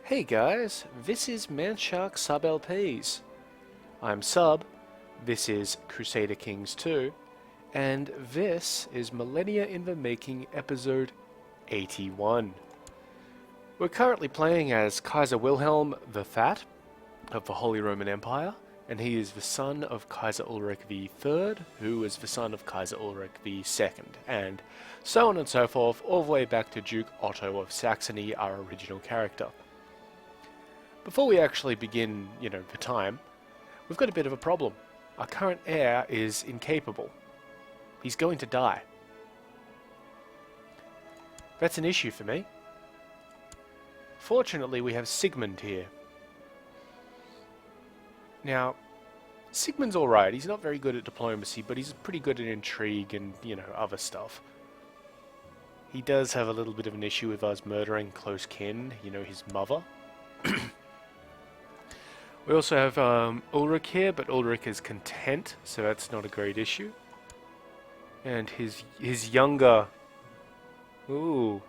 Hey guys, this is Manshark Sub LPs. I'm Sub, this is Crusader Kings II, and this is Millennia in the Making episode 81. We're currently playing as Kaiser Wilhelm the Fat of the Holy Roman Empire, and he is the son of Kaiser Ulrich III, who is the son of Kaiser Ulrich II, and so on and so forth, all the way back to Duke Otto of Saxony, our original character. Before we actually begin, the time, we've got a bit of a problem. Our current heir is incapable. He's going to die. That's an issue for me. Fortunately, we have Sigmund here. Now, Sigmund's alright. He's not very good at diplomacy, but he's pretty good at intrigue and, other stuff. He does have a little bit of an issue with us murdering close kin, his mother. We also have Ulrich here, but Ulrich is content, so that's not a great issue. And his younger... Ooh.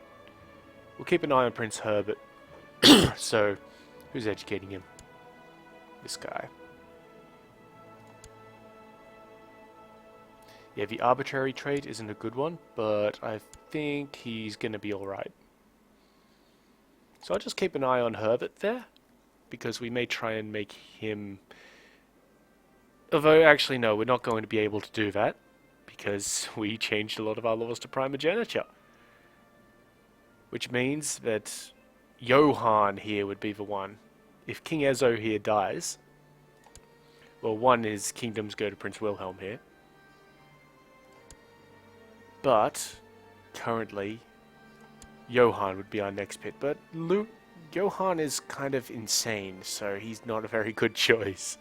We'll keep an eye on Prince Herbert. So, who's educating him? This guy. Yeah, the arbitrary trait isn't a good one, but I think he's going to be alright. So I'll just keep an eye on Herbert there, because we may try and make him... Although, actually, no, we're not going to be able to do that, because we changed a lot of our laws to primogeniture. Which means that Johann here would be the one. If King Ezo here dies, well, one, his kingdoms go to Prince Wilhelm here. But, currently, Johann would be our next pick. But Johann is kind of insane, so he's not a very good choice.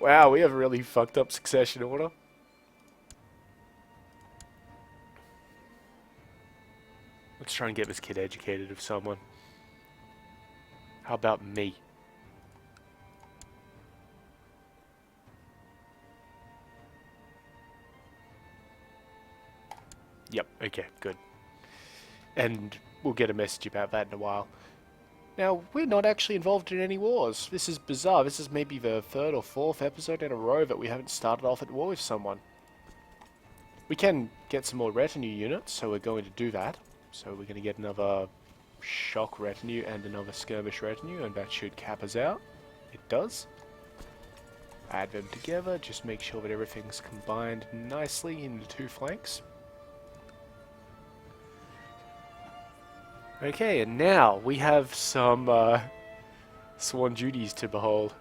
Wow, we have a really fucked up succession order. Let's try and get this kid educated of someone. How about me? Yep, okay, good. And we'll get a message about that in a while. Now, we're not actually involved in any wars. This is bizarre. This is maybe the third or fourth episode in a row that we haven't started off at war with someone. We can get some more retinue units, so we're going to do that. So we're going to get another shock retinue and another skirmish retinue, and that should cap us out. It does. Add them together, just make sure that everything's combined nicely in the two flanks. Okay, and now we have some sworn duties to behold.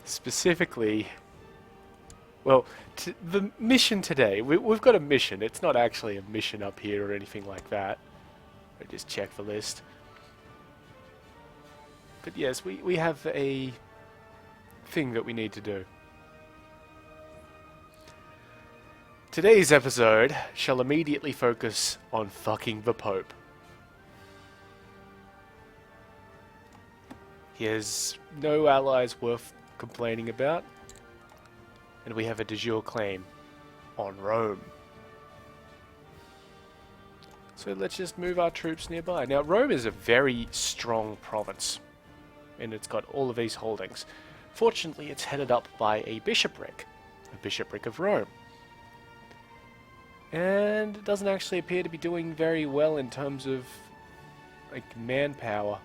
Specifically, well, the mission today, we've got a mission. It's not actually a mission up here or anything like that. I just check the list. But yes, we have a thing that we need to do. Today's episode shall immediately focus on fucking the Pope. He has no allies worth complaining about, and we have a de jure claim on Rome. So let's just move our troops nearby. Now, Rome is a very strong province, and it's got all of these holdings. Fortunately, it's headed up by a bishopric of Rome. And it doesn't actually appear to be doing very well in terms of, manpower.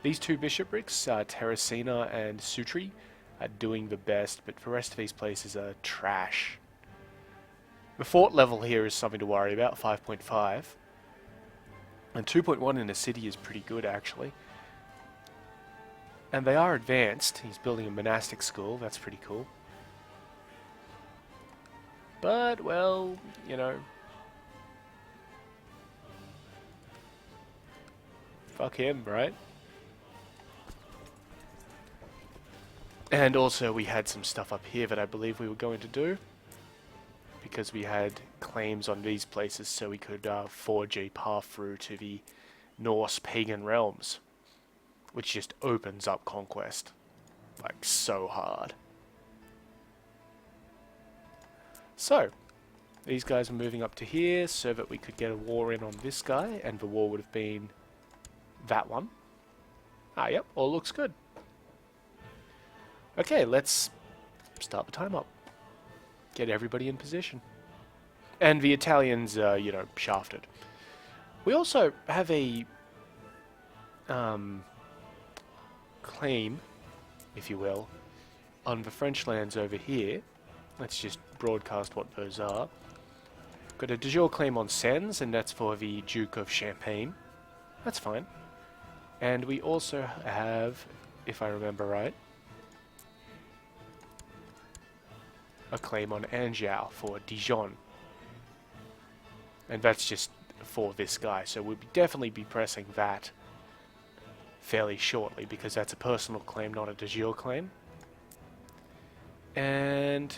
These two bishoprics, Terracina and Sutri, are doing the best, but the rest of these places are trash. The fort level here is something to worry about, 5.5. And 2.1 in the city is pretty good, actually. And they are advanced. He's building a monastic school, that's pretty cool. But, well, fuck him, right? And also we had some stuff up here that I believe we were going to do, because we had claims on these places, so we could forge a path through to the Norse pagan realms, which just opens up conquest, so hard. So, These guys are moving up to here so that we could get a war in on this guy, and the war would have been that one. Ah, yep, all looks good. Okay, let's start the time up. Get everybody in position. And the Italians, you know, shafted. We also have a claim, if you will, on the French lands over here. Let's just broadcast what those are. Got a de jure claim on Sens, and that's for the Duke of Champagne. That's fine. And we also have, if I remember right, a claim on Anjou for Dijon. And that's just for this guy, so we'll definitely be pressing that fairly shortly, because that's a personal claim, not a de jure claim. And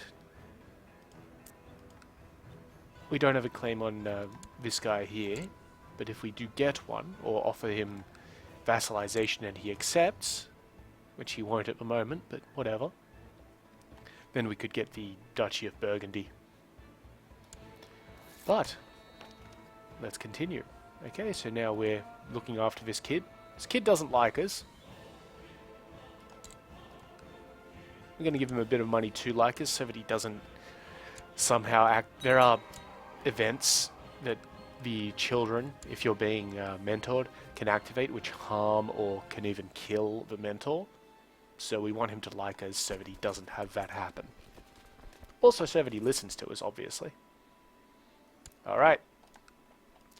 we don't have a claim on this guy here, but if we do get one, or offer him vassalization and he accepts, which he won't at the moment, but whatever, then we could get the Duchy of Burgundy. But let's continue. Okay, so now we're looking after this kid. This kid doesn't like us. We're going to give him a bit of money to like us so that he doesn't somehow act. There are events that the children, if you're being mentored, can activate, which harm or can even kill the mentor. So we want him to like us so that he doesn't have that happen. Also so that he listens to us, obviously. Alright.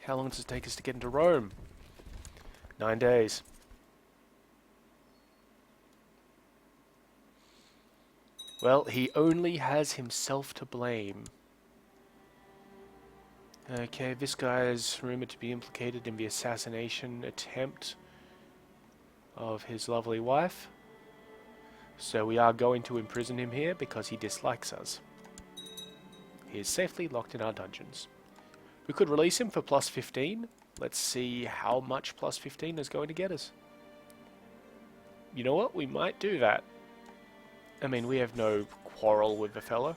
How long does it take us to get into Rome? 9 days. Well, he only has himself to blame. Okay, this guy is rumored to be implicated in the assassination attempt of his lovely wife. So we are going to imprison him here because he dislikes us. He is safely locked in our dungeons. We could release him for plus 15. Let's see how much plus 15 is going to get us. You know what? We might do that. I mean, we have no quarrel with the fellow.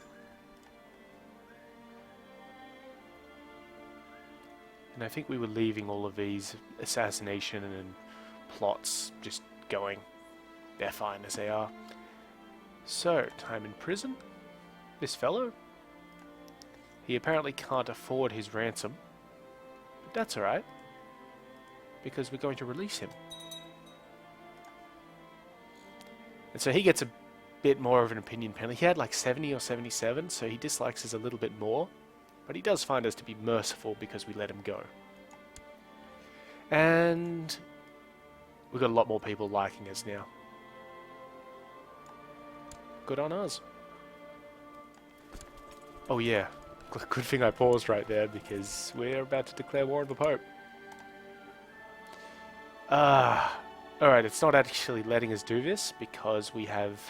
And I think we were leaving all of these assassination and plots just going. They're fine as they are. So, time in prison. This fellow. He apparently can't afford his ransom. But that's alright. Because we're going to release him. And so he gets a bit more of an opinion penalty. He had like 70 or 77, so he dislikes us a little bit more. But he does find us to be merciful because we let him go. And we've got a lot more people liking us now. Good on us. Oh yeah, good thing I paused right there because we're about to declare war on the Pope. Alright, it's not actually letting us do this because we have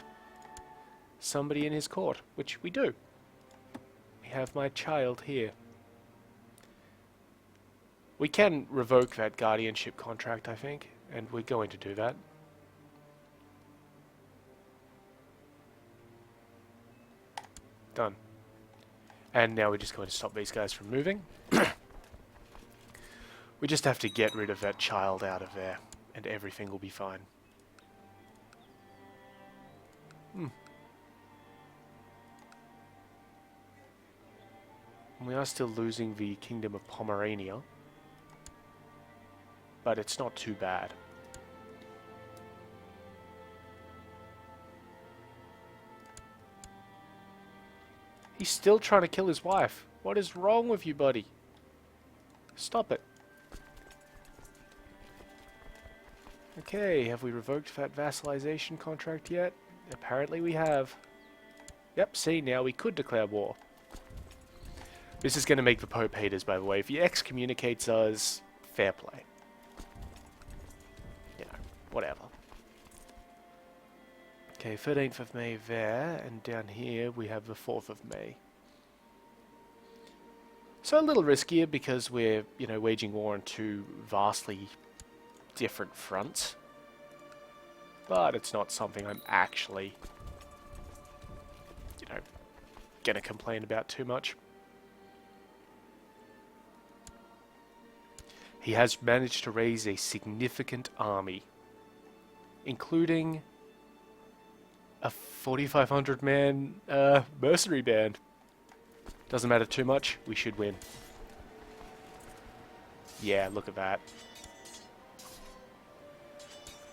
somebody in his court, which we do. We have my child here. We can revoke that guardianship contract, I think, and we're going to do that. Done. And now we're just going to stop these guys from moving. We just have to get rid of that child out of there, and everything will be fine. We are still losing the Kingdom of Pomerania, but it's not too bad. He's still trying to kill his wife. What is wrong with you, buddy? Stop it. Okay, have we revoked that vassalization contract yet? Apparently we have. Yep, see, now we could declare war. This is going to make the Pope hate us, by the way. If he excommunicates us, fair play. You know, whatever. Okay, 13th of May there, and down here we have the 4th of May. So a little riskier because we're, you know, waging war on two vastly different fronts. But it's not something I'm actually, you know, gonna complain about too much. he has managed to raise a significant army, including a 4,500 man mercenary band. Doesn't matter too much, we should win. Yeah, look at that.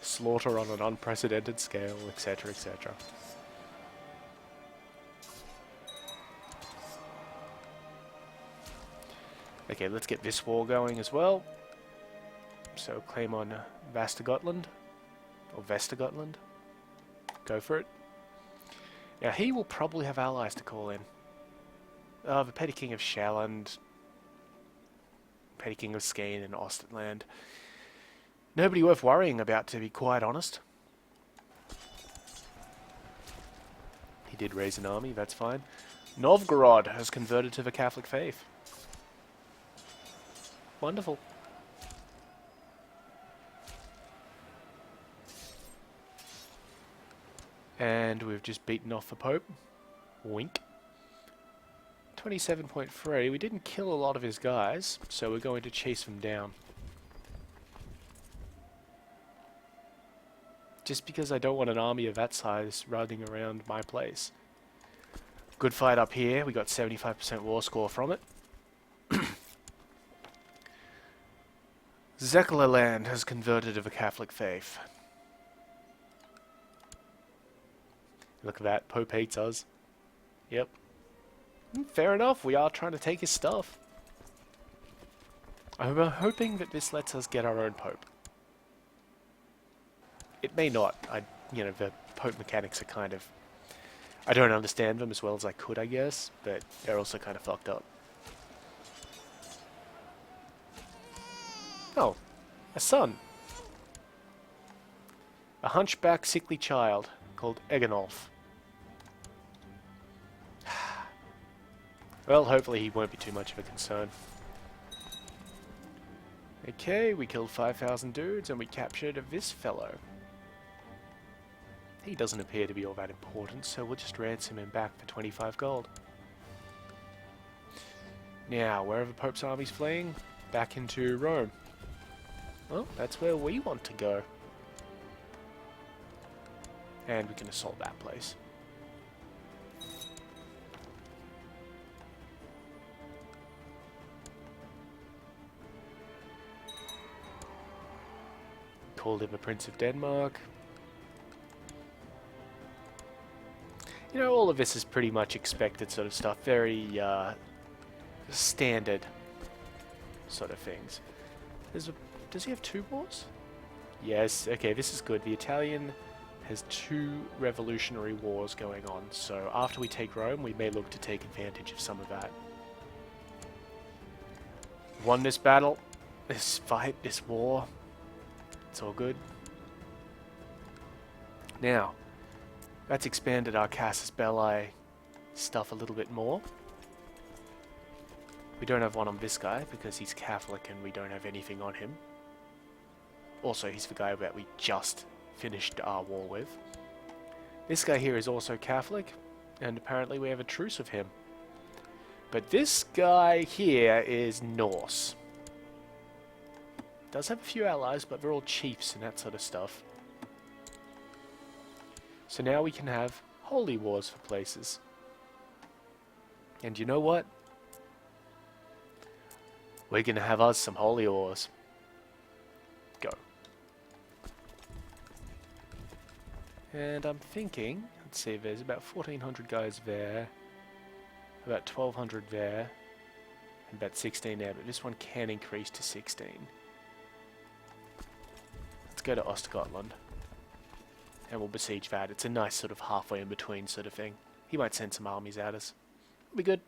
Slaughter on an unprecedented scale, etc, etc. Okay, let's get this war going as well. So claim on Västergotland, or Västergotland. Go for it. Now he will probably have allies to call in. The Petty King of Sjælland, Petty King of Skane and Ostland. Nobody worth worrying about, to be quite honest. He did raise an army, that's fine. Novgorod has converted to the Catholic faith. Wonderful. And we've just beaten off the Pope. Wink. 27.3. We didn't kill a lot of his guys, so we're going to chase them down. Just because I don't want an army of that size running around my place. Good fight up here. We got 75% war score from it. Zeklerland has converted to the Catholic faith. Look at that. Pope hates us. Yep. Fair enough. We are trying to take his stuff. I'm hoping that this lets us get our own Pope. It may not. The Pope mechanics are kind of... I don't understand them as well as I could, I guess, but they're also kind of fucked up. Oh, a son. A hunchback, sickly child called Eganolf. Well, hopefully he won't be too much of a concern. Okay, we killed 5,000 dudes and we captured this fellow. He doesn't appear to be all that important, so we'll just ransom him back for 25 gold. Now, wherever Pope's army's fleeing, back into Rome. Well, that's where we want to go. And we can assault that place. Called him a Prince of Denmark. You know, all of this is pretty much expected sort of stuff. Very standard sort of things. Does he have 2 wars? Yes, okay, this is good. The Italian has 2 revolutionary wars going on, so after we take Rome, we may look to take advantage of some of that. Won this battle, this fight, this war. It's all good. Now, that's expanded our Casus Belli stuff a little bit more. We don't have one on this guy because he's Catholic and we don't have anything on him. Also, he's the guy that we just finished our war with. This guy here is also Catholic, and apparently we have a truce with him. But this guy here is Norse. Does have a few allies, but they're all chiefs and that sort of stuff. So now we can have holy wars for places. And you know what? We're gonna have us some holy wars. Go. And I'm thinking, let's see, there's about 1,400 guys there, about 1,200 there, and about 16 there, but this one can increase to 16. Let's go to Ostgotland, and we'll besiege that. It's a nice sort of halfway in between sort of thing. He might send some armies at us. It'll be good.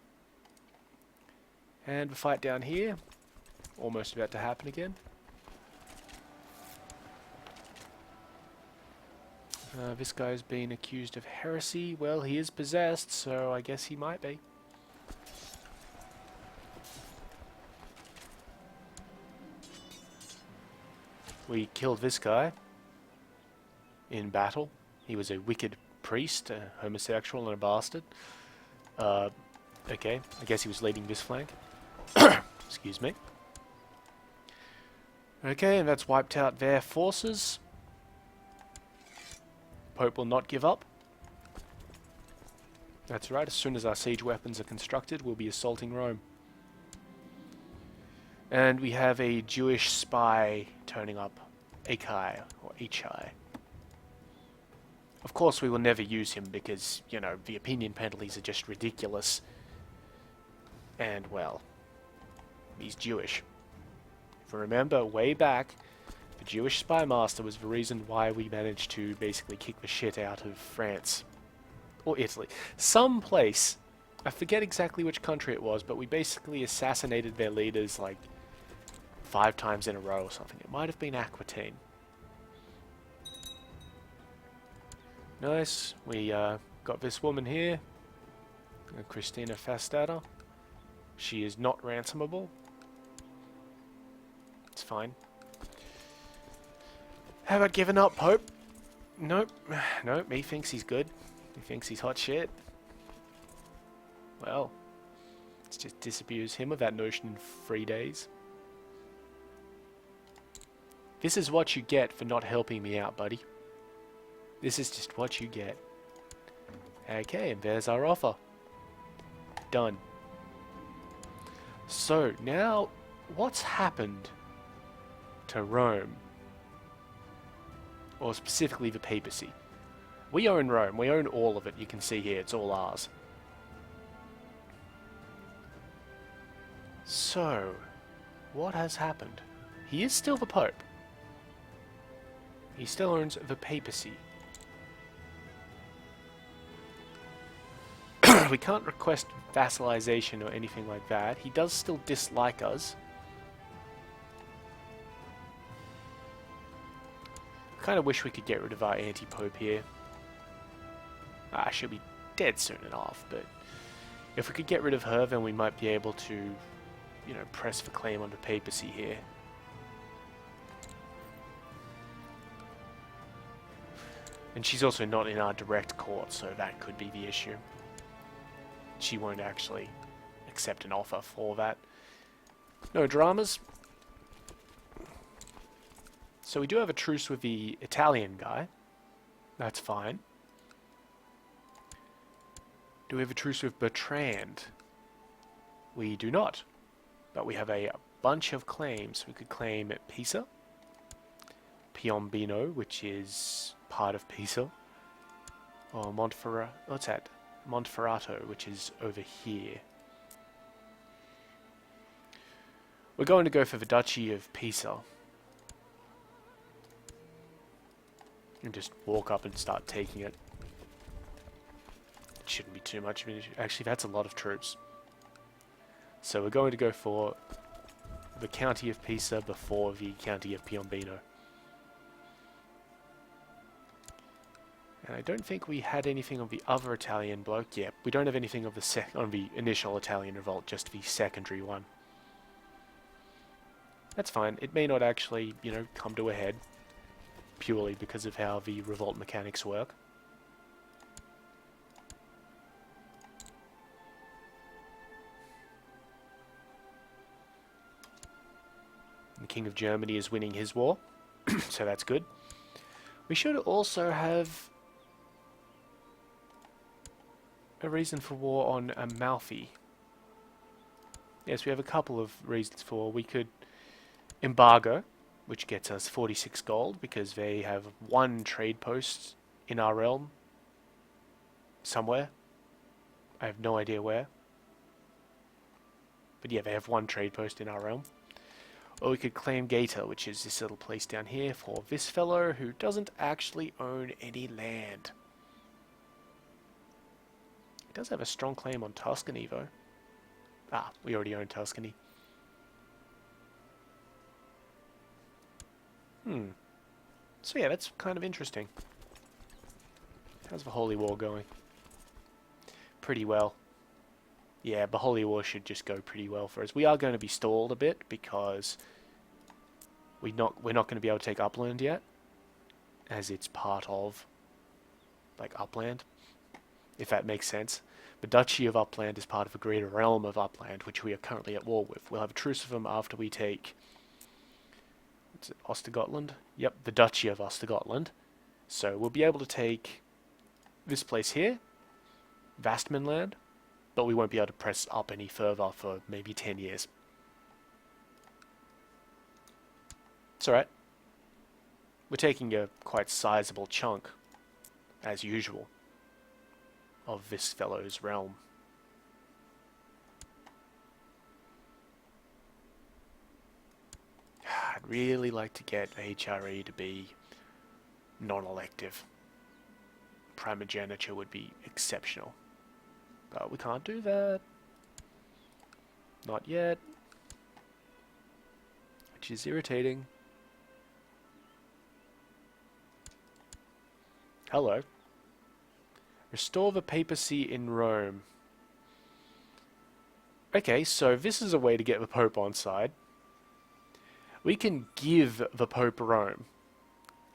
And the fight down here, almost about to happen again. This guy's been accused of heresy. Well, he is possessed, so I guess he might be. We killed this guy in battle. He was a wicked priest, a homosexual and a bastard. Okay, I guess he was leading this flank. Excuse me. Okay, and that's wiped out their forces. Pope will not give up. That's right, as soon as our siege weapons are constructed, we'll be assaulting Rome. And we have a Jewish spy turning up, Akai, or Achai. Of course we will never use him because, you know, the opinion penalties are just ridiculous. And, well, he's Jewish. If you remember, way back, the Jewish spy master was the reason why we managed to basically kick the shit out of France. Or Italy. Some place. I forget exactly which country it was, but we basically assassinated their leaders like 5 times in a row or something. It might have been Aquitaine. Nice. We got this woman here. Christina Fastata. She is not ransomable. It's fine. How about giving up, Pope? Nope. Nope, he thinks he's good. He thinks he's hot shit. Well, let's just disabuse him of that notion in 3 days. This is what you get for not helping me out, buddy. This is just what you get. Okay, and there's our offer. Done. So, now, what's happened to Rome? Or specifically the papacy? We own Rome. We own all of it. You can see here, it's all ours. So, what has happened? He is still the Pope. He still owns the papacy. We can't request vassalization or anything like that. He does still dislike us. Kind of wish we could get rid of our anti-pope here. She'll be dead soon enough, but if we could get rid of her, then we might be able to, you know, press for claim on the papacy here. And she's also not in our direct court, so that could be the issue. She won't actually accept an offer for that. No dramas. So we do have a truce with the Italian guy. That's fine. Do we have a truce with Bertrand? We do not. But we have a bunch of claims. We could claim Pisa, Piombino, which is part of Pisa, or Montferrato. What's that? Monferrato, which is over here. We're going to go for the Duchy of Pisa. And just walk up and start taking it. It shouldn't be too much of an issue. Actually, that's a lot of troops. So we're going to go for the County of Pisa before the County of Piombino. And I don't think we had anything of the other Italian bloke. Yeah, we don't have anything of the on the initial Italian revolt, just the secondary one. That's fine. It may not actually, you know, come to a head purely because of how the revolt mechanics work. The King of Germany is winning his war, so that's good. We should also have a reason for war on Amalfi. Yes, we have a couple of reasons for. We could embargo, which gets us 46 gold, because they have 1 trade post in our realm. Somewhere. I have no idea where. But yeah, they have 1 trade post in our realm. Or we could claim Gaeta, which is this little place down here for this fellow who doesn't actually own any land. He does have a strong claim on Tuscany, though. Ah, we already own Tuscany. So yeah, that's kind of interesting. How's the Holy War going? Pretty well. Yeah, the Holy War should just go pretty well for us. We are going to be stalled a bit because we're not going to be able to take Upland yet, as it's part of, like, Upland, if that makes sense. The Duchy of Upland is part of a greater realm of Upland, which we are currently at war with. We'll have a truce with them after we take Is it Ostigotland? Yep, the Duchy of Ostigotland. So we'll be able to take this place here, Vastmanland, but we won't be able to press up any further for maybe 10 years. It's alright. We're taking a quite sizable chunk, as usual, of this fellow's realm. I'd really like to get HRE to be non-elective. Primogeniture would be exceptional. But we can't do that. Not yet. Which is irritating. Hello. Restore the papacy in Rome. Okay, so this is a way to get the Pope on side. We can give the Pope Rome.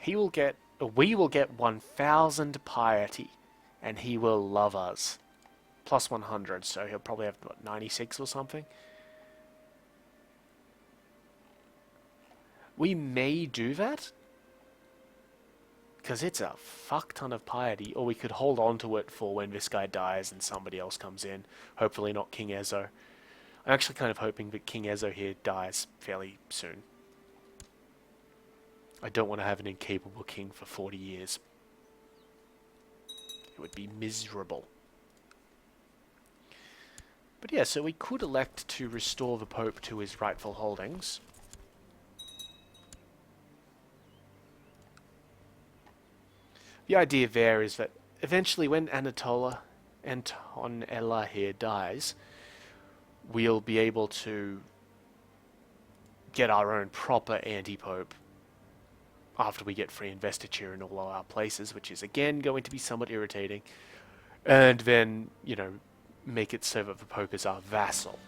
We will get 1,000 piety, and he will love us. Plus 100, so he'll probably have, what, 96 or something? We may do that, because it's a fuck ton of piety, or we could hold on to it for when this guy dies and somebody else comes in. Hopefully not King Ezzo. I'm actually kind of hoping that King Ezzo here dies fairly soon. I don't want to have an incapable king for 40 years. It would be miserable. But yeah, so we could elect to restore the Pope to his rightful holdings. The idea there is that eventually when Antonella here dies, we'll be able to get our own proper anti-Pope after we get free investiture in all our places, which is again going to be somewhat irritating. And then, you know, make it so that the Pope is our vassal.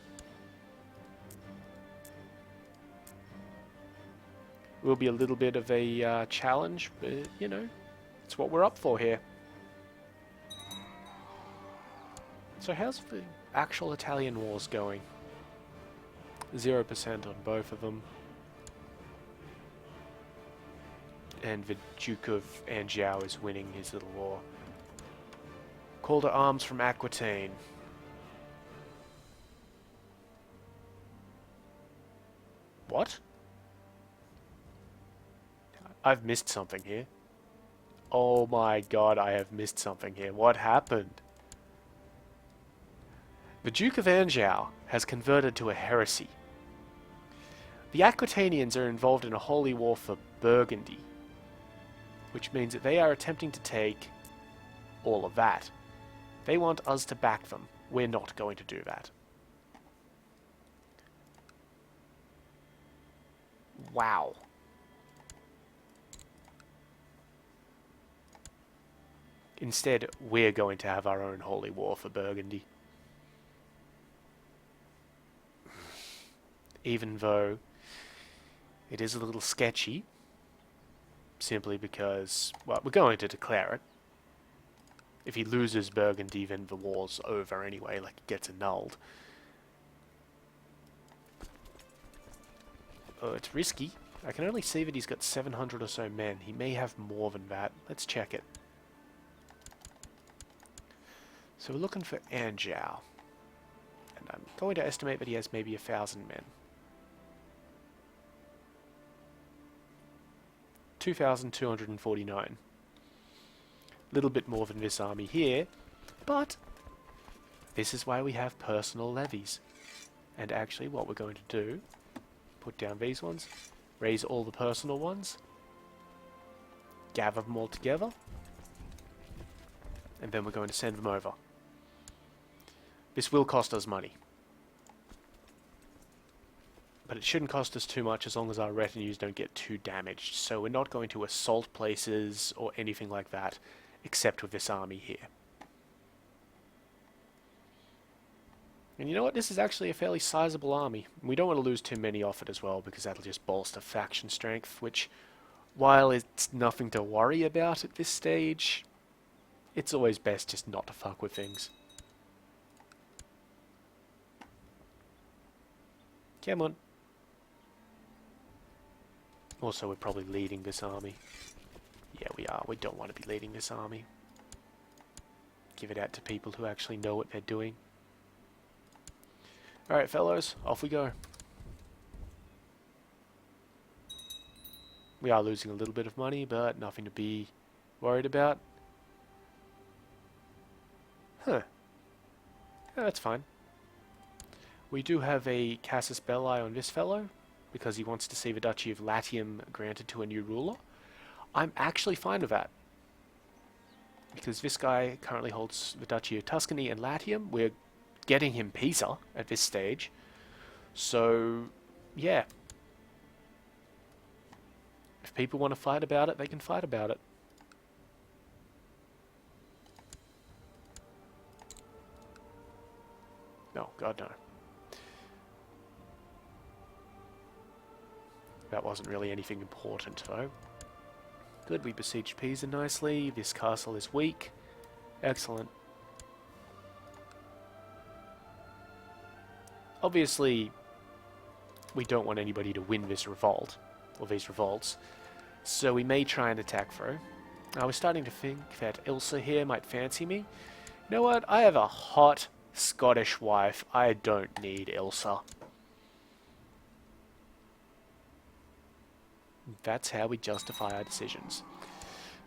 Will be a little bit of a challenge, but, you know, it's what we're up for here. So how's the actual Italian wars going? 0% on both of them. And the Duke of Anjou is winning his little war. Call to arms from Aquitaine. What? I've missed something here. Oh my god, I have missed something here. What happened? The Duke of Anjou has converted to a heresy. The Aquitanians are involved in a holy war for Burgundy, which means that they are attempting to take all of that. They want us to back them. We're not going to do that. Wow. Instead, we're going to have our own holy war for Burgundy. Even though it is a little sketchy, simply because, well, we're going to declare it. If he loses Burgundy, then the war's over anyway, like it gets annulled. Oh, it's risky. I can only see that he's got 700 or so men. He may have more than that. Let's check it. So we're looking for Anjou. And I'm going to estimate that he has maybe 1,000 men. 2,249. A little bit more than this army here, but this is why we have personal levies. And actually what we're going to do, put down these ones, raise all the personal ones, gather them all together, and then we're going to send them over. This will cost us money. But it shouldn't cost us too much as long as our retinues don't get too damaged. So we're not going to assault places or anything like that, except with this army here. And you know what? This is actually a fairly sizable army. We don't want to lose too many off it as well, because that'll just bolster faction strength, which, while it's nothing to worry about at this stage, it's always best just not to fuck with things. Come on. Also, we're probably leading this army. Yeah, we are. We don't want to be leading this army. Give it out to people who actually know what they're doing. Alright, fellows, off we go. We are losing a little bit of money, but nothing to be worried about. Huh. Yeah, that's fine. We do have a casus belli on this fellow, because he wants to see the Duchy of Latium granted to a new ruler. I'm actually fine with that. Because this guy currently holds the Duchy of Tuscany and Latium. We're getting him Pisa at this stage. So, yeah. If people want to fight about it, they can fight about it. No, God no. That wasn't really anything important, though. Good, we besieged Pisa nicely. This castle is weak. Excellent. Obviously, we don't want anybody to win this revolt, or these revolts, so we may try and attack through. I was starting to think that Ilsa here might fancy me. You know what? I have a hot Scottish wife. I don't need Ilsa. That's how we justify our decisions.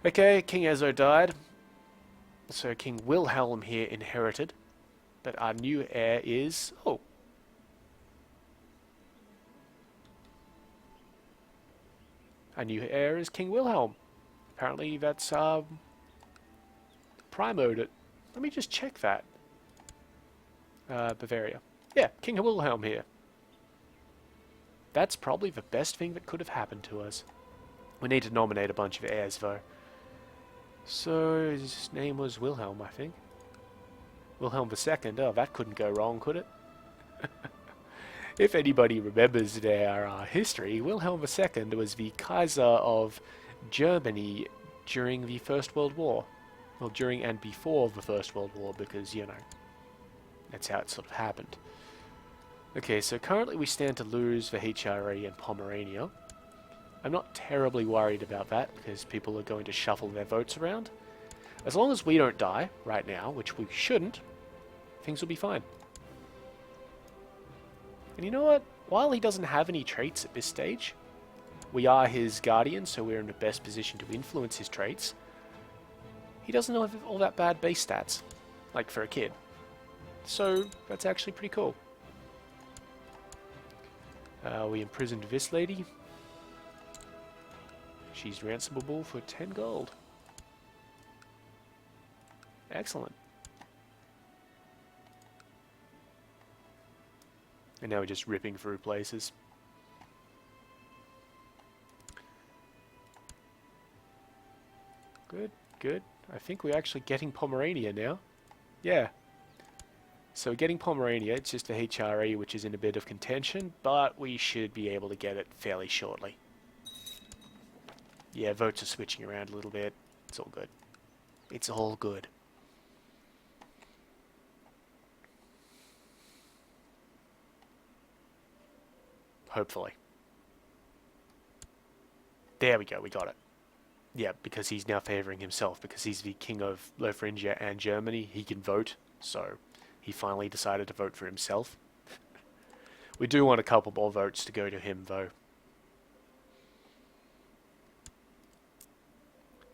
Okay, King Ezo died. So King Wilhelm here inherited. But our new heir is... Oh. Our new heir is King Wilhelm. Apparently that's, primoed it. Let me just check that. Bavaria. Yeah, King Wilhelm here. That's probably the best thing that could have happened to us. We need to nominate a bunch of heirs, though. So, his name was Wilhelm, I think. Wilhelm II. Oh, that couldn't go wrong, could it? If anybody remembers their history, Wilhelm II was the Kaiser of Germany during the First World War. Well, during and before the First World War, because, you know, that's how it sort of happened. Okay, so currently we stand to lose the HRE and Pomerania. I'm not terribly worried about that, because people are going to shuffle their votes around. As long as we don't die right now, which we shouldn't, things will be fine. And you know what? While he doesn't have any traits at this stage, we are his guardian, so we're in the best position to influence his traits. He doesn't have all that bad base stats, like for a kid. So, that's actually pretty cool. We imprisoned this lady. She's ransomable for 10 gold. Excellent. And now we're just ripping through places. Good, good. I think we're actually getting Pomerania now. Yeah. So we're getting Pomerania, it's just the HRE which is in a bit of contention, but we should be able to get it fairly shortly. Yeah, votes are switching around a little bit. It's all good. It's all good. Hopefully. There we go, we got it. Yeah, because he's now favouring himself, because he's the king of Lotharingia and Germany, he can vote, so he finally decided to vote for himself. We do want a couple more votes to go to him, though.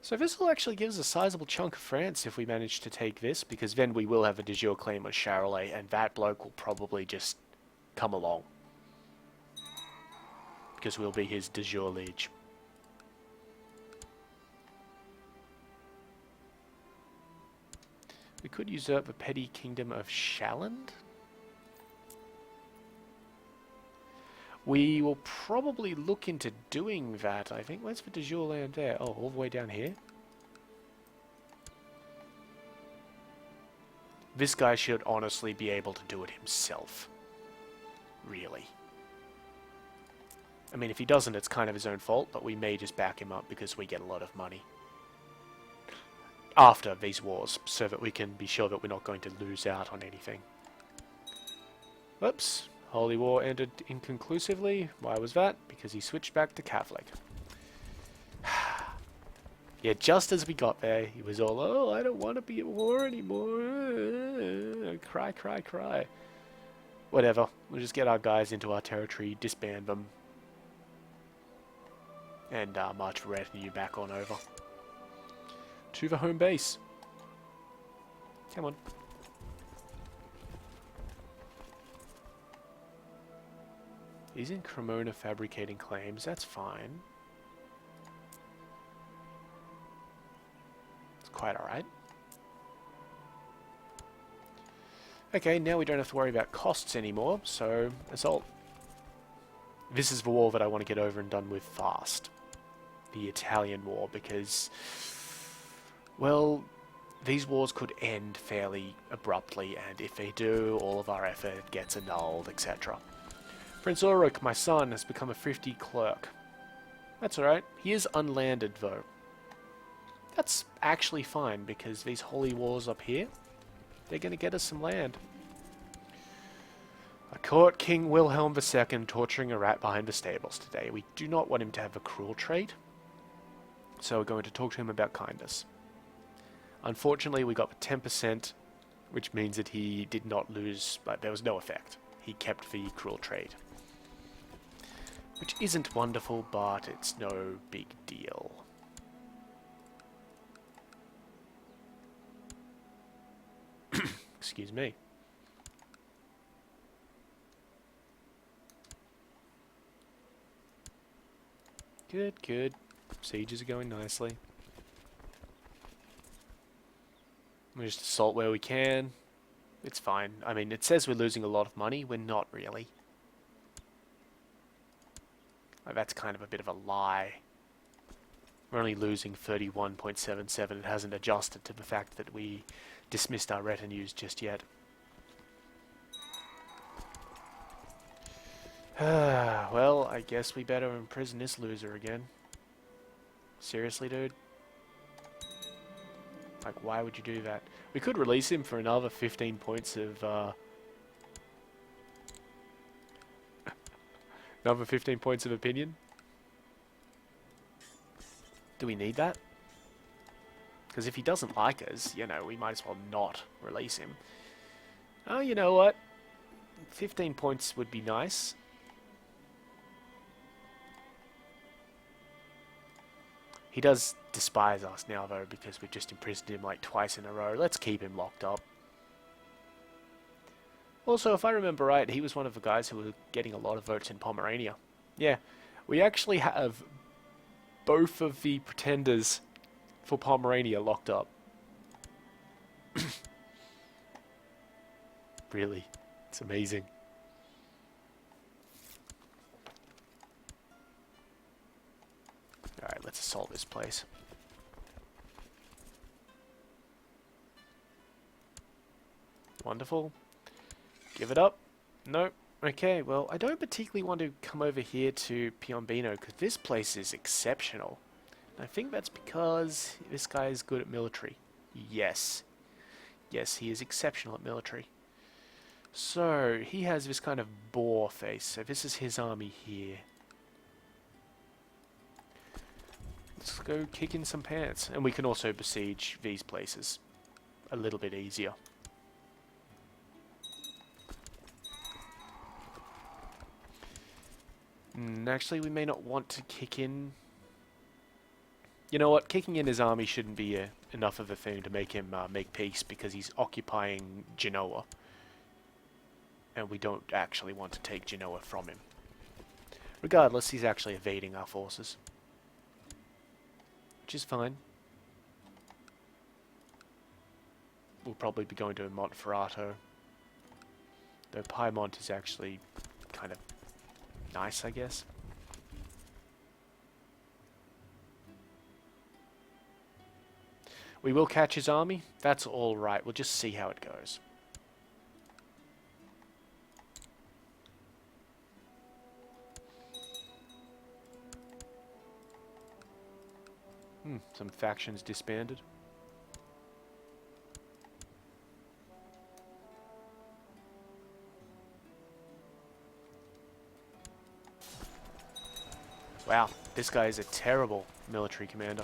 So this will actually give us a sizable chunk of France if we manage to take this, because then we will have a de jure claim on Charolais, and that bloke will probably just come along. Because we'll be his de jure liege. We could usurp the petty kingdom of Shalland. We will probably look into doing that, I think. Where's the de jure land there? Oh, all the way down here? This guy should honestly be able to do it himself. Really. I mean, if he doesn't, it's kind of his own fault, but we may just back him up because we get a lot of money after these wars, so that we can be sure that we're not going to lose out on anything. Whoops. Holy War ended inconclusively. Why was that? Because he switched back to Catholic. Yeah, just as we got there, he was all, oh, I don't want to be at war anymore. Cry, cry, cry. Whatever. We'll just get our guys into our territory, disband them, and march retinue back on over to the home base. Come on. He's in Cremona fabricating claims. That's fine. It's quite alright. Okay, now we don't have to worry about costs anymore, so assault. This is the war that I want to get over and done with fast. The Italian War, because, well, these wars could end fairly abruptly, and if they do, all of our effort gets annulled, etc. Prince Ulrich, my son, has become a thrifty clerk. That's alright. He is unlanded, though. That's actually fine, because these holy wars up here, they're going to get us some land. I caught King Wilhelm II torturing a rat behind the stables today. We do not want him to have a cruel trait, so we're going to talk to him about kindness. Unfortunately, we got the 10%, which means that he did not lose, but there was no effect. He kept the cruel trait. Which isn't wonderful, but it's no big deal. Excuse me. Good, good. Sieges are going nicely. We just assault where we can. It's fine. I mean, it says we're losing a lot of money. We're not really. Like, that's kind of a bit of a lie. We're only losing 31.77. It hasn't adjusted to the fact that we dismissed our retinues just yet. Well, I guess we better imprison this loser again. Seriously, dude? Like, why would you do that? We could release him for another 15 points of, another 15 points of opinion? Do we need that? Because if he doesn't like us, you know, we might as well not release him. Oh, you know what? 15 points would be nice. He does despise us now, though, because we've just imprisoned him like twice in a row. Let's keep him locked up. Also, if I remember right, he was one of the guys who were getting a lot of votes in Pomerania. Yeah, we actually have both of the pretenders for Pomerania locked up. Really, it's amazing. Alright, let's assault this place. Wonderful. Give it up. Nope. Okay, well, I don't particularly want to come over here to Piombino, because this place is exceptional. And I think that's because this guy is good at military. Yes. Yes, he is exceptional at military. So, he has this kind of boar face, so this is his army here. Let's go kick in some pants. And we can also besiege these places a little bit easier. Actually, we may not want to kick in. You know what? Kicking in his army shouldn't be enough of a thing to make him make peace, because he's occupying Genoa. And we don't actually want to take Genoa from him. Regardless, he's actually evading our forces. Which is fine. We'll probably be going to Monferrato. Though Piedmont is actually kind of nice, I guess. We will catch his army. That's all right. We'll just see how it goes. Some factions disbanded. This guy is a terrible military commander.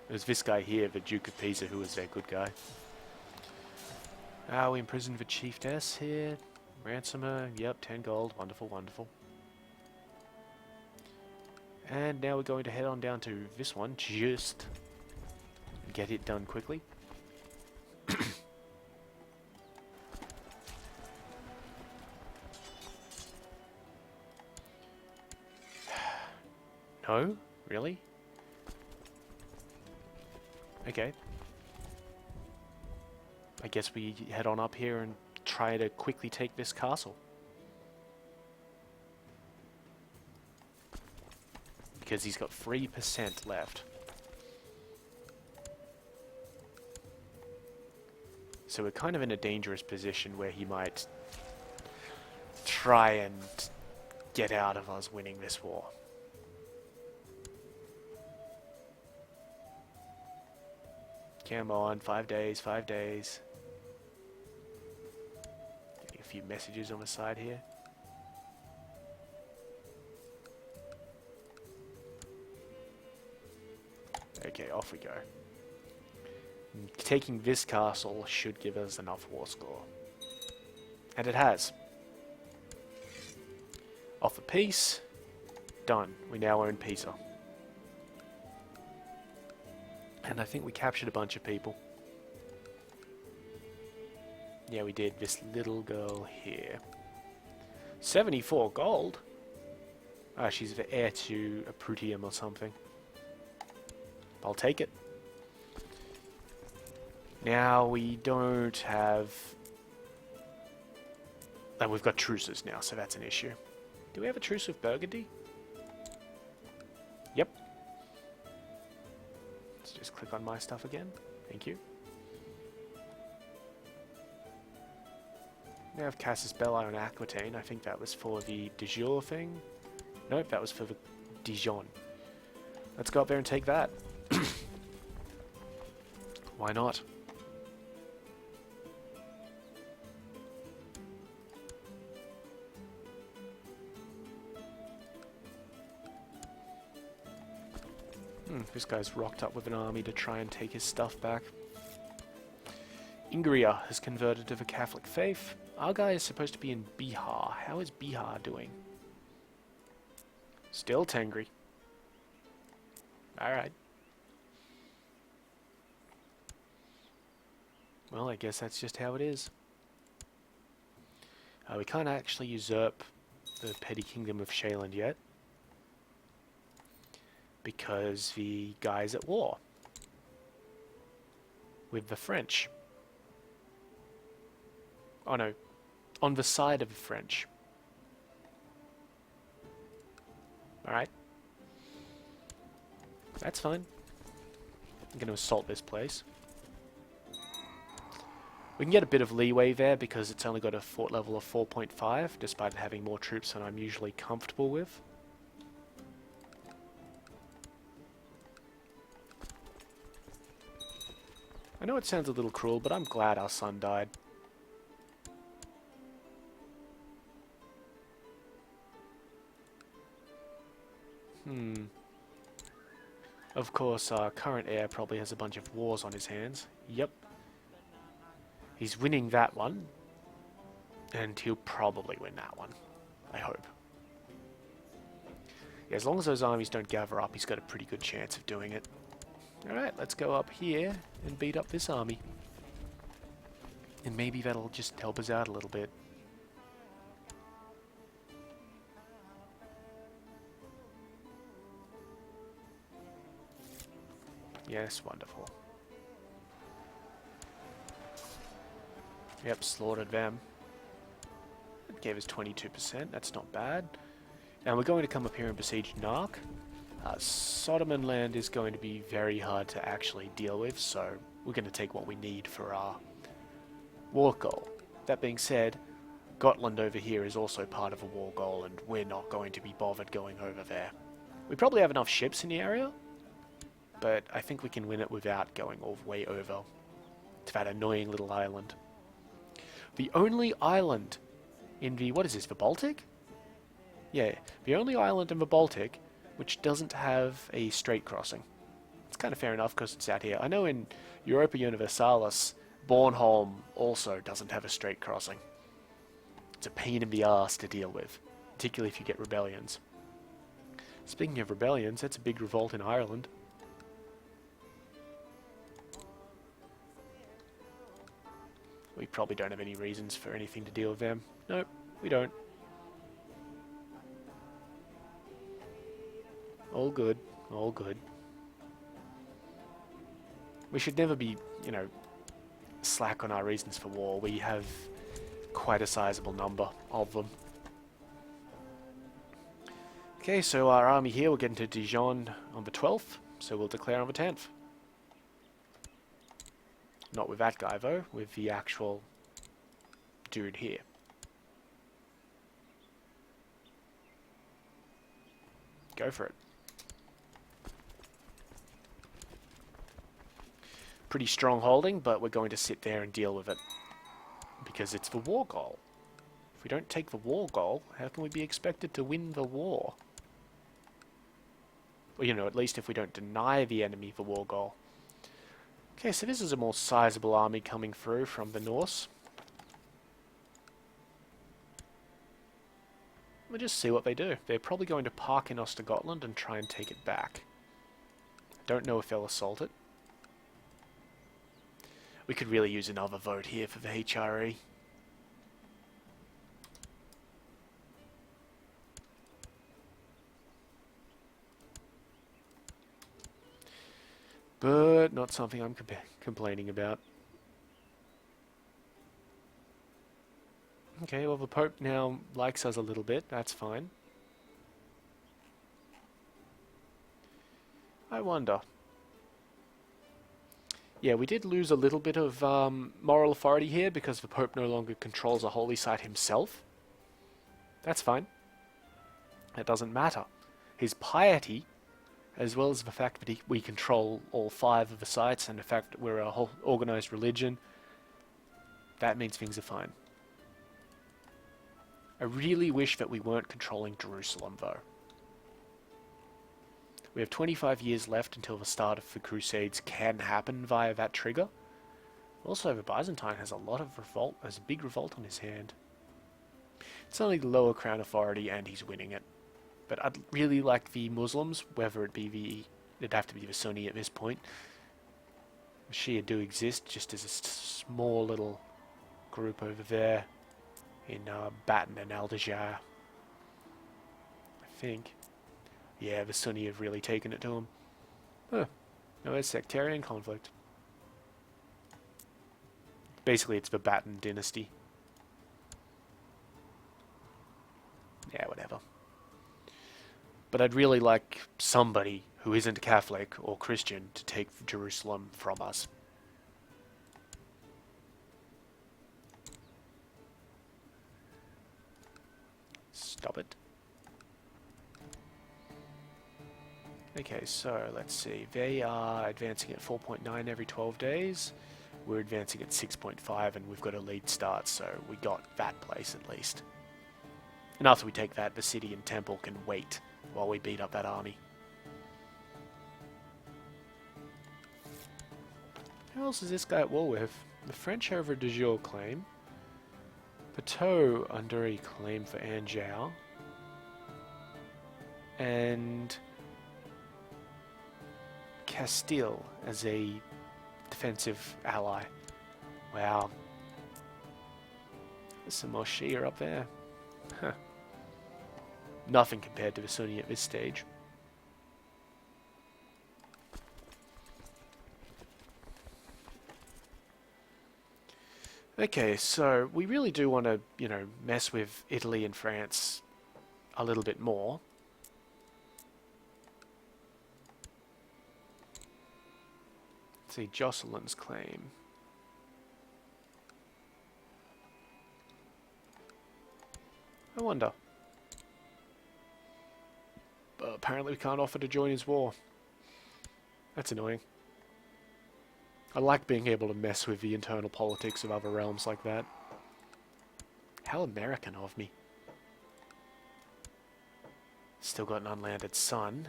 There's this guy here, the Duke of Pisa, who is a good guy. We imprisoned the chiefess here. Ransomer, yep, 10 gold. Wonderful, wonderful. And now we're going to head on down to this one, just get it done quickly. No? Really? Okay. I guess we head on up here and try to quickly take this castle. Because he's got 3% left. So we're kind of in a dangerous position where he might try and get out of us winning this war. Come on, 5 days, 5 days. Getting a few messages on the side here. Okay, off we go. Taking this castle should give us enough war score. And it has. Offer peace. Done. We now own Pisa. And I think we captured a bunch of people. Yeah, we did. This little girl here. 74 gold? Ah, she's the heir to a Prutium or something. I'll take it. Now we don't have... And we've got truces now, so that's an issue. Do we have a truce with Burgundy? Yep. Let's just click on my stuff again. Thank you. We have Casus Belli on Aquitaine. I think that was for the de jure thing. Nope, that was for the Dijon. Let's go up there and take that. Why not? This guy's rocked up with an army to try and take his stuff back. Ingria has converted to the Catholic faith. Our guy is supposed to be in Bihar. How is Bihar doing? Still Tengri. Alright. Well, I guess that's just how it is. We can't actually usurp the petty kingdom of Shaeland yet, because the guy's at war with the French. Oh no, on the side of the French. Alright. That's fine. I'm going to assault this place. We can get a bit of leeway there because it's only got a fort level of 4.5, despite having more troops than I'm usually comfortable with. I know it sounds a little cruel, but I'm glad our son died. Of course, our current heir probably has a bunch of wars on his hands. Yep. He's winning that one. And he'll probably win that one. I hope. Yeah, as long as those armies don't gather up, he's got a pretty good chance of doing it. Alright, let's go up here and beat up this army. And maybe that'll just help us out a little bit. Yes, wonderful. Yep, slaughtered them. That gave us 22%, that's not bad. And we're going to come up here and besiege Nark. Sodoman land is going to be very hard to actually deal with, so we're going to take what we need for our war goal. That being said, Gotland over here is also part of a war goal, and we're not going to be bothered going over there. We probably have enough ships in the area, but I think we can win it without going all the way over to that annoying little island. The only island in the, what is this, the Baltic? Yeah, the only island in the Baltic which doesn't have a straight crossing. It's kind of fair enough because it's out here. I know in Europa Universalis, Bornholm also doesn't have a straight crossing. It's a pain in the arse to deal with, particularly if you get rebellions. Speaking of rebellions, that's a big revolt in Ireland. We probably don't have any reasons for anything to deal with them. Nope, we don't. All good, all good. We should never be, you know, slack on our reasons for war. We have quite a sizable number of them. Okay, so our army here will get into Dijon on the 12th, so we'll declare on the 10th. Not with that guy though, with the actual dude here. Go for it. Pretty strong holding, but we're going to sit there and deal with it. Because it's the war goal. If we don't take the war goal, how can we be expected to win the war? Well, you know, at least if we don't deny the enemy the war goal. Okay, so this is a more sizable army coming through from the Norse. We'll just see what they do. They're probably going to park in Ostergotland and try and take it back. Don't know if they'll assault it. We could really use another vote here for the HRE. But not something I'm complaining about. Okay, well the Pope now likes us a little bit, that's fine. I wonder. Yeah, we did lose a little bit of moral authority here because the Pope no longer controls a holy site himself. That's fine. That doesn't matter. His piety, as well as the fact that we control all 5 of the sites and the fact that we're a whole organized religion, that means things are fine. I really wish that we weren't controlling Jerusalem, though. We have 25 years left until the start of the Crusades can happen via that trigger. Also, the Byzantine has a lot of revolt, has a big revolt on his hand. It's only the lower crown authority and he's winning it. But I'd really like the Muslims, whether it be it'd have to be the Sunni at this point. The Shia do exist, just as a small little group over there in Baton and Aldejar, I think. Yeah, the Sunni have really taken it to them. Huh. No, it's sectarian conflict. Basically, it's the Baton dynasty. Yeah, whatever. But I'd really like somebody who isn't Catholic or Christian to take Jerusalem from us. Stop it. Okay, so let's see. They are advancing at 4.9 every 12 days. We're advancing at 6.5 and we've got a lead start, so we got that place at least. And after we take that, the city and temple can wait while we beat up that army. Who else is this guy at war with? The French over de Jure claim. Pateau under a claim for Anjou. And Castile as a defensive ally. Wow. There's some more Shia up there. Huh. Nothing compared to the Sunni at this stage. Okay, so we really do want to, you know, mess with Italy and France a little bit more. Let's see, Jocelyn's claim. I wonder. But apparently we can't offer to join his war. That's annoying. I like being able to mess with the internal politics of other realms like that. How American of me. Still got an unlanded son.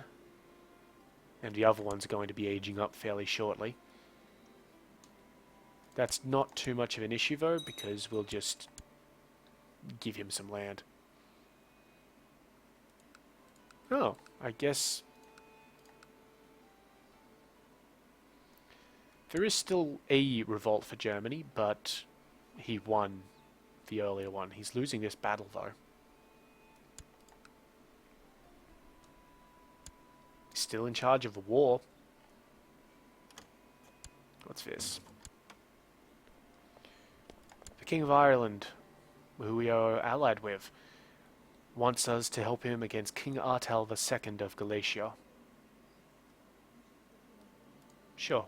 And the other one's going to be aging up fairly shortly. That's not too much of an issue though, because we'll just give him some land. Oh, I guess there is still a revolt for Germany, but he won the earlier one. He's losing this battle though. He's still in charge of the war. What's this? The King of Ireland, who we are allied with, wants us to help him against King Artal II of Galatia. Sure.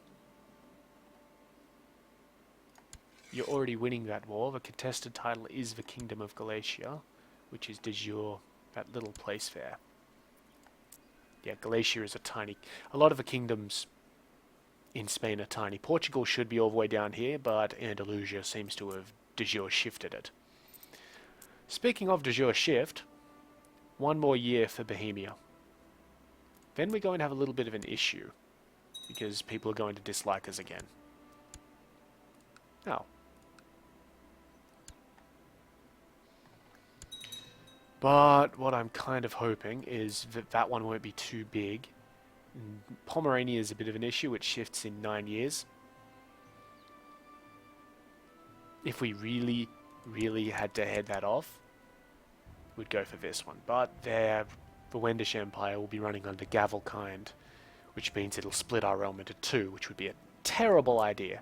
You're already winning that war. The contested title is the Kingdom of Galatia, which is de jure that little place there. Yeah, Galatia is a tiny... A lot of the kingdoms in Spain are tiny. Portugal should be all the way down here, but Andalusia seems to have de jure shifted it. Speaking of de jure shift, one more year for Bohemia. Then we're going to have a little bit of an issue, because people are going to dislike us again. Oh. But what I'm kind of hoping is that that one won't be too big. Pomerania is a bit of an issue, it shifts in 9 years. If we really had to head that off, we'd go for this one. But the Wendish Empire will be running under Gavelkind, which means it'll split our realm into two, which would be a terrible idea.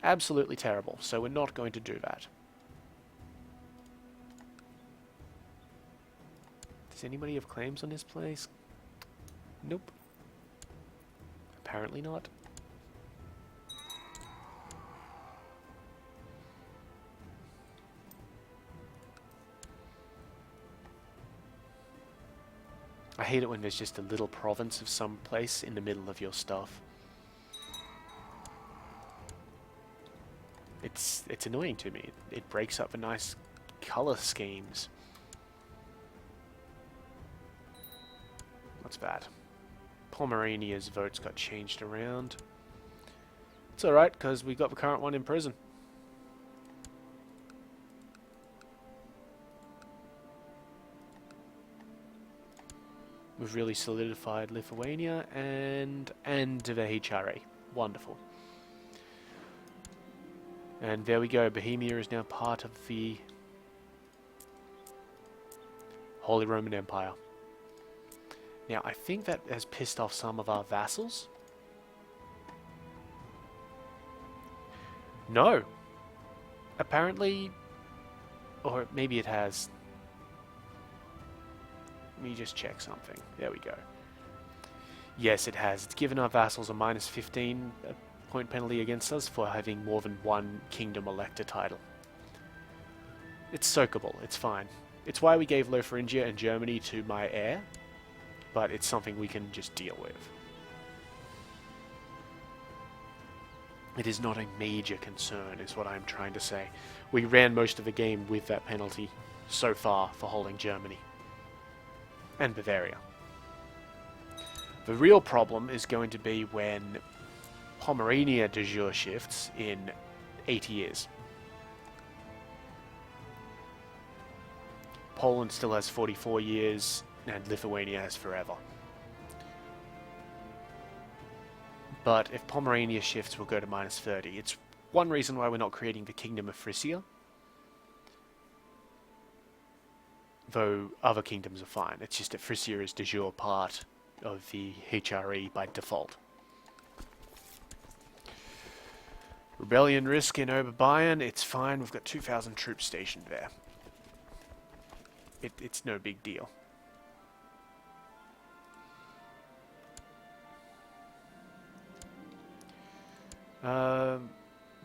Absolutely terrible, so we're not going to do that. Does anybody have claims on this place? Nope. Apparently not. I hate it when there's just a little province of some place in the middle of your stuff. It's annoying to me. It breaks up the nice color schemes. What's that? Pomerania's votes got changed around. It's alright, because we got the current one in prison. We've really solidified Lithuania and the HRA. Wonderful. And there we go. Bohemia is now part of the Holy Roman Empire. Now, I think that has pissed off some of our vassals. No. Apparently, or maybe it has. Let me just check something. There we go. Yes, it has. It's given our vassals a minus 15 point penalty against us for having more than one kingdom elector title. It's soakable. It's fine. It's why we gave Lotharingia and Germany to my heir, but it's something we can just deal with. It is not a major concern, is what I'm trying to say. We ran most of the game with that penalty so far for holding Germany and Bavaria. The real problem is going to be when Pomerania de jure shifts in 8 years. Poland still has 44 years, and Lithuania has forever. But if Pomerania shifts, we'll go to minus 30. It's one reason why we're not creating the Kingdom of Frisia. Though other kingdoms are fine. It's just that Frisia is de jure part of the HRE by default. Rebellion risk in Oberbayern, it's fine. We've got 2,000 troops stationed there. It's no big deal.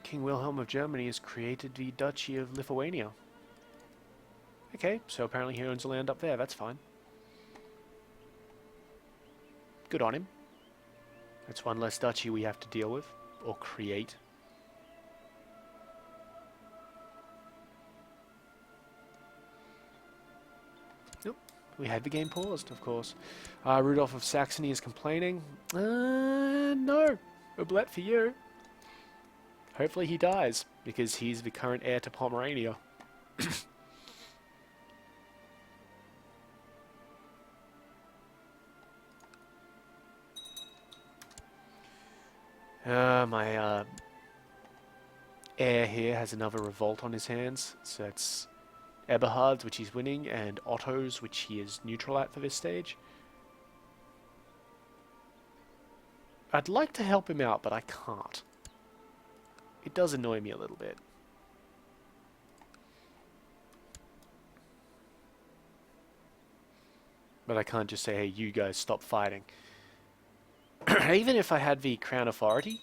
King Wilhelm of Germany has created the Duchy of Lithuania. Okay, so apparently he owns the land up there, that's fine. Good on him. That's one less duchy we have to deal with, or create. Nope, We had the game paused, of course. Rudolph of Saxony is complaining. No. Oblette for you. Hopefully he dies, because he's the current heir to Pomerania. My heir here has another revolt on his hands, so it's Eberhard's, which he's winning, and Otto's, which he is neutral at for this stage. I'd like to help him out, but I can't. It does annoy me a little bit. But I can't just say, hey, you guys stop fighting. Even if I had the Crown Authority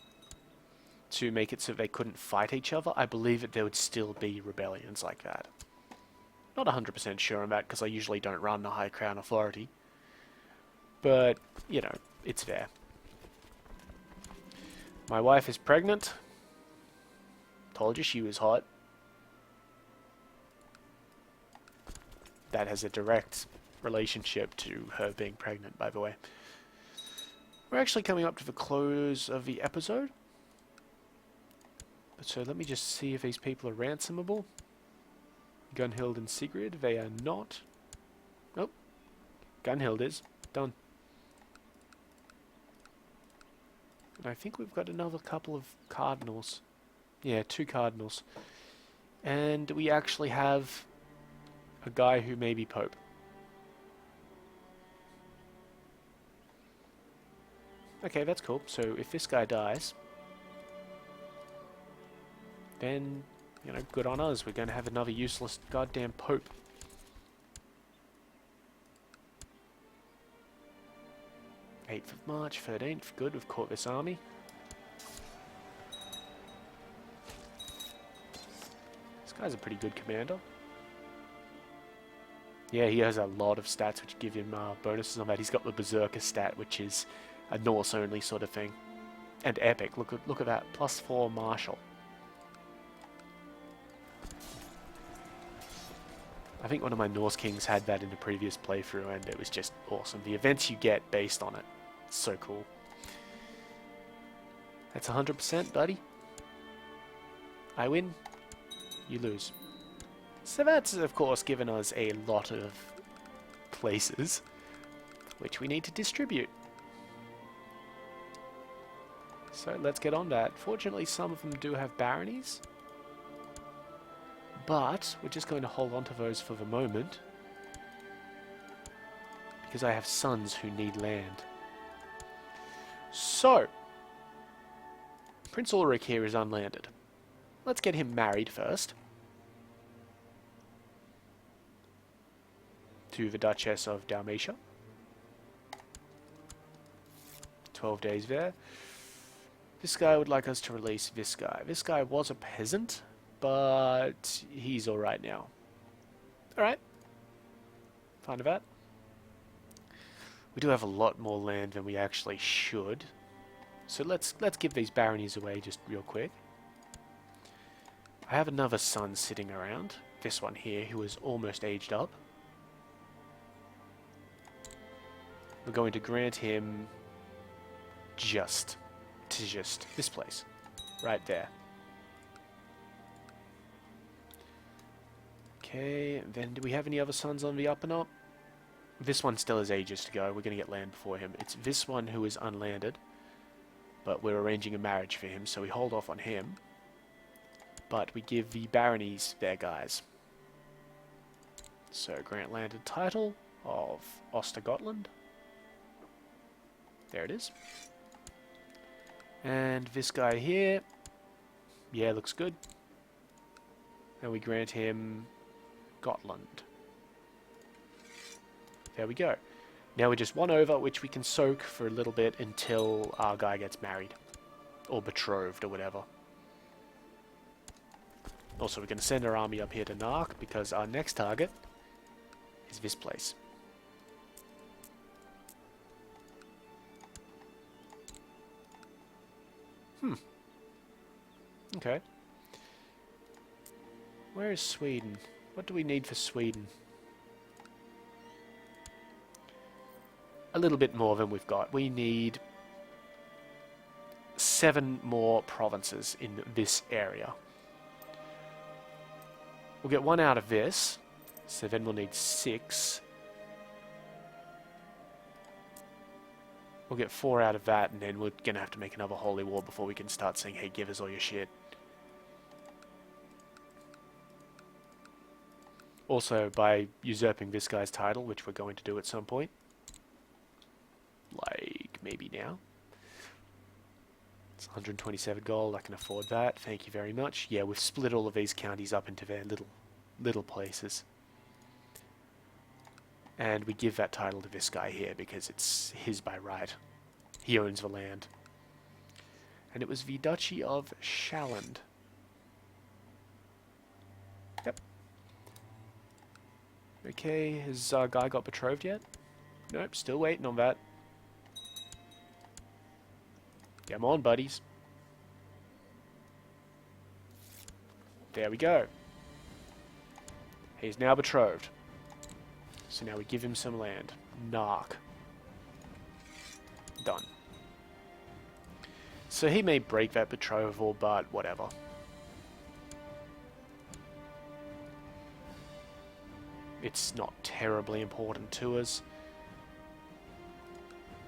to make it so they couldn't fight each other, I believe that there would still be rebellions like that. Not 100% sure on that, because I usually don't run the High Crown Authority. But, you know, it's there. My wife is pregnant. Told you she was hot. That has a direct relationship to her being pregnant, by the way. We're actually coming up to the close of the episode. So let me just see if these people are ransomable. Gunhild and Sigrid, they are not. Nope. Gunhild is. Done. And I think we've got another couple of cardinals. Yeah, 2 cardinals. And we actually have a guy who may be Pope. Okay, that's cool. So if this guy dies, then, you know, good on us. We're going to have another useless goddamn Pope. Eighth of March, 13th. Good, we've caught this army. This guy's a pretty good commander. Yeah, he has a lot of stats which give him bonuses on that. He's got the Berserker stat, which is a Norse-only sort of thing. And epic. Look at that. +4 martial. I think one of my Norse kings had that in a previous playthrough, and it was just awesome. The events you get based on it. It's so cool. That's 100%, buddy. I win. You lose. So that's, of course, given us a lot of places which we need to distribute. So let's get on that. Fortunately, some of them do have baronies. But we're just going to hold on to those for the moment. Because I have sons who need land. So, Prince Ulrich here is unlanded. Let's get him married first. To the Duchess of Dalmatia. 12 days there. This guy would like us to release this guy. This guy was a peasant, but he's alright now. Alright. Fine with that. We do have a lot more land than we actually should. So let's give these baronies away just real quick. I have another son sitting around. This one here, who is almost aged up. We're going to grant him just this place. Right there. Okay, then do we have any other sons on the up and up? This one still has ages to go. We're going to get land before him. It's this one who is unlanded. But we're arranging a marriage for him, so we hold off on him. But we give the baronies their guys. So, grant landed title of Ostergotland. There it is. And this guy here, yeah, looks good. And we grant him Gotland. There we go. Now we're just one over, which we can soak for a little bit until our guy gets married. Or betrothed, or whatever. Also, we're going to send our army up here to Nark, because our next target is this place. Okay. Where is Sweden? What do we need for Sweden? a little bit more than we've got. We need 7 more provinces in this area. We'll get 1 out of this, so then we'll need 6. We'll get 4 out of that, and then we're going to have to make another holy war before we can start saying, hey, give us all your shit. Also, by usurping this guy's title, which we're going to do at some point, like maybe now. It's 127 gold, I can afford that, thank you very much. Yeah, we've split all of these counties up into their little places. And we give that title to this guy here because it's his by right. He owns the land. And it was the Duchy of Shalland. Yep. Okay, has our guy got betrothed yet? Nope, still waiting on that. Come on, buddies. There we go. He's now betrothed. So now we give him some land. Narc. Done. So he may break that betrothal, but whatever. It's not terribly important to us.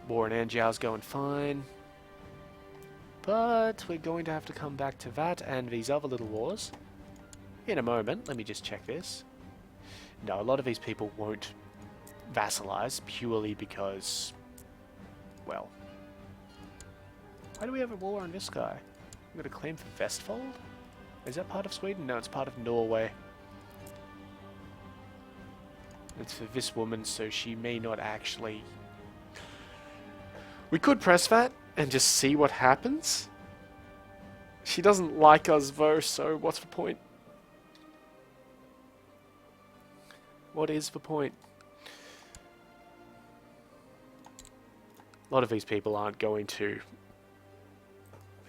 War in Anjiao's going fine. But we're going to have to come back to that and these other little wars in a moment. Let me just check this. No, a lot of these people won't vassalize purely because, well, why do we have a war on this guy? We've got a claim for Vestfold? Is that part of Sweden? No, it's part of Norway. It's for this woman, so she may not actually... We could press that and just see what happens. She doesn't like us though, so what's the point? What is the point? A lot of these people aren't going to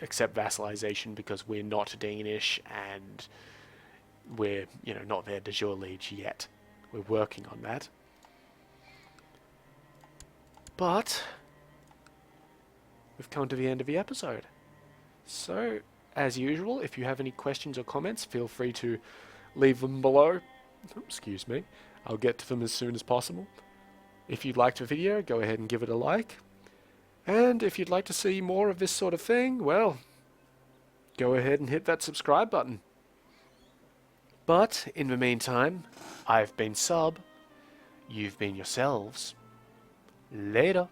accept vassalization because we're not Danish and we're, you know, not their de jure liege yet. We're working on that. But we've come to the end of the episode. So, as usual, if you have any questions or comments, feel free to leave them below. Excuse me. I'll get to them as soon as possible. If you liked the video, go ahead and give it a like. And if you'd like to see more of this sort of thing, well, go ahead and hit that subscribe button. But, in the meantime, I've been Sub, you've been yourselves. Later.